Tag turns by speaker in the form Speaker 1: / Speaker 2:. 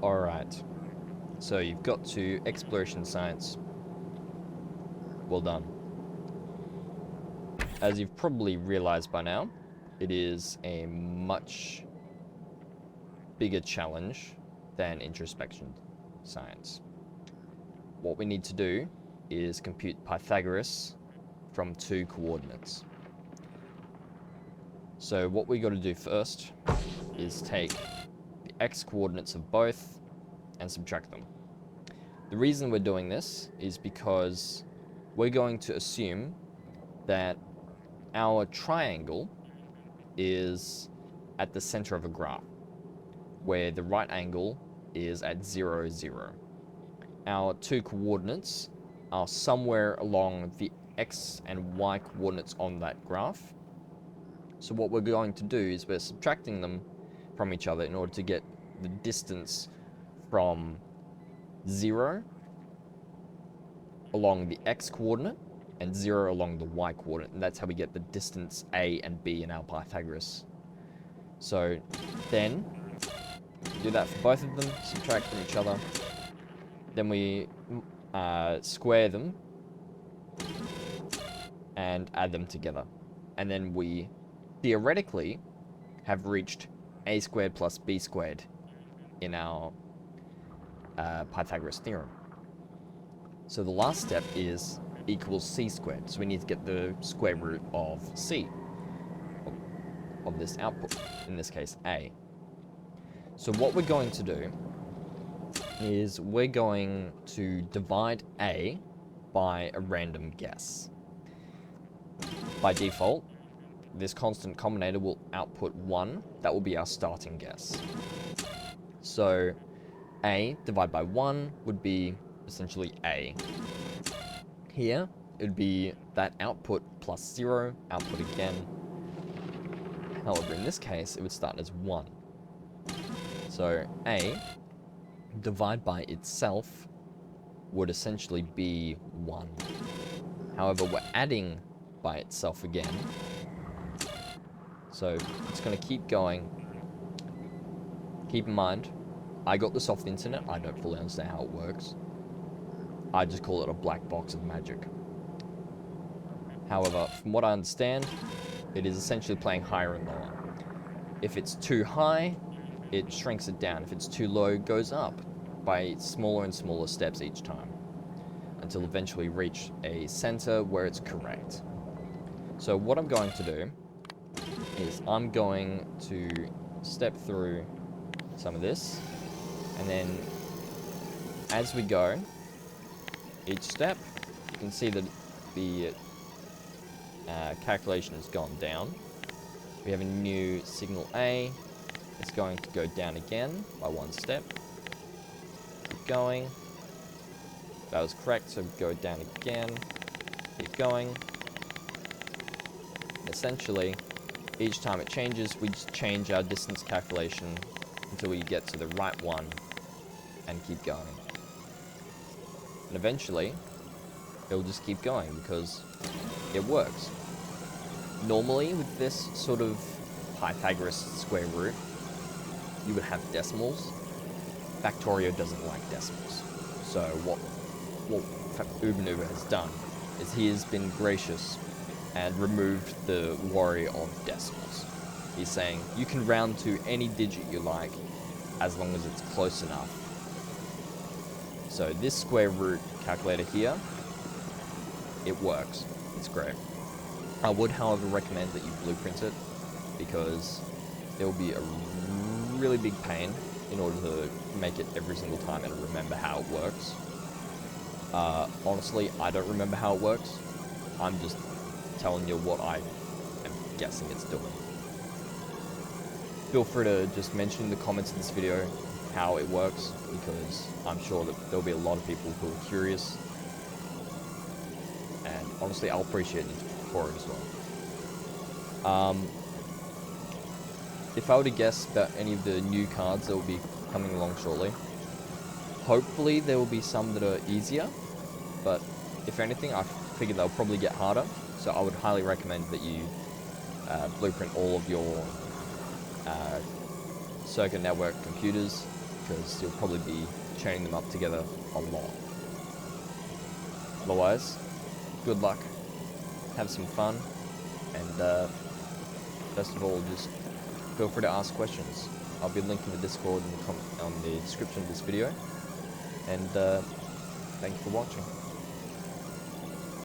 Speaker 1: Alright, so you've got to Exploration Science. Well done. As you've probably realized by now, it is a much bigger challenge than Introspection Science. What we need to do is compute Pythagoras from 2 coordinates. So what we got to do first is take the x coordinates of both and subtract them. The reason we're doing this is because we're going to assume that our triangle is at the center of a graph, where the right angle is at 0, 0. Our 2 coordinates are somewhere along the x and y coordinates on that graph. So what we're going to do is we're subtracting them from each other in order to get the distance from 0 along the x coordinate and 0 along the y coordinate, and that's how we get the distance a and b in our Pythagoras. So then do that for both of them, subtract from each other, then we square them and add them together, and then we theoretically have reached a squared plus b squared in our Pythagoras theorem. So the last step is equals c squared. So we need to get the square root of c, of this output, in this case a. So what we're going to do is we're going to divide a by a random guess. By default, this constant combinator will output 1. That will be our starting guess. So a divided by 1 would be essentially a. Here, it would be that output plus 0, output again. However, in this case, it would start as 1. So a divided by itself would essentially be 1. However, we're adding by itself again. So it's going to keep going. Keep in mind, I got this off the internet. I don't fully understand how it works. I just call it a black box of magic. However, from what I understand, it is essentially playing higher and lower. If it's too high, it shrinks it down. If it's too low, it goes up by smaller and smaller steps each time, until eventually reach a center where it's correct. So what I'm going to do is I'm going to step through some of this, and then as we go, each step, you can see that the calculation has gone down. We have a new signal A. It's going to go down again by 1 step. Keep going. That was correct, so go down again. Keep going. Essentially, each time it changes, we just change our distance calculation until we get to the right one and keep going. And eventually, it'll just keep going because it works. Normally, with this sort of Pythagoras square root, you would have decimals. Factorio doesn't like decimals. So what Uber has done is he has been gracious and removed the worry of decimals. He's saying you can round to any digit you like as long as it's close enough. So this square root calculator here, it works. It's great. I would, however, recommend that you blueprint it because it will be a really big pain in order to make it every single time and remember how it works. Honestly, I don't remember how it works. I'm just telling you what I am guessing it's doing. Feel free to just mention in the comments of this video how it works, because I'm sure that there'll be a lot of people who are curious, and honestly I'll appreciate it for it as well. If I were to guess about any of the new cards that will be coming along shortly, hopefully there will be some that are easier, but if anything, I figure they'll probably get harder, so I would highly recommend that you blueprint all of your circuit network computers, because you'll probably be chaining them up together a lot. Otherwise, good luck, have some fun, and best of all, just feel free to ask questions. I'll be linking the Discord on the description of this video, and thank you for watching.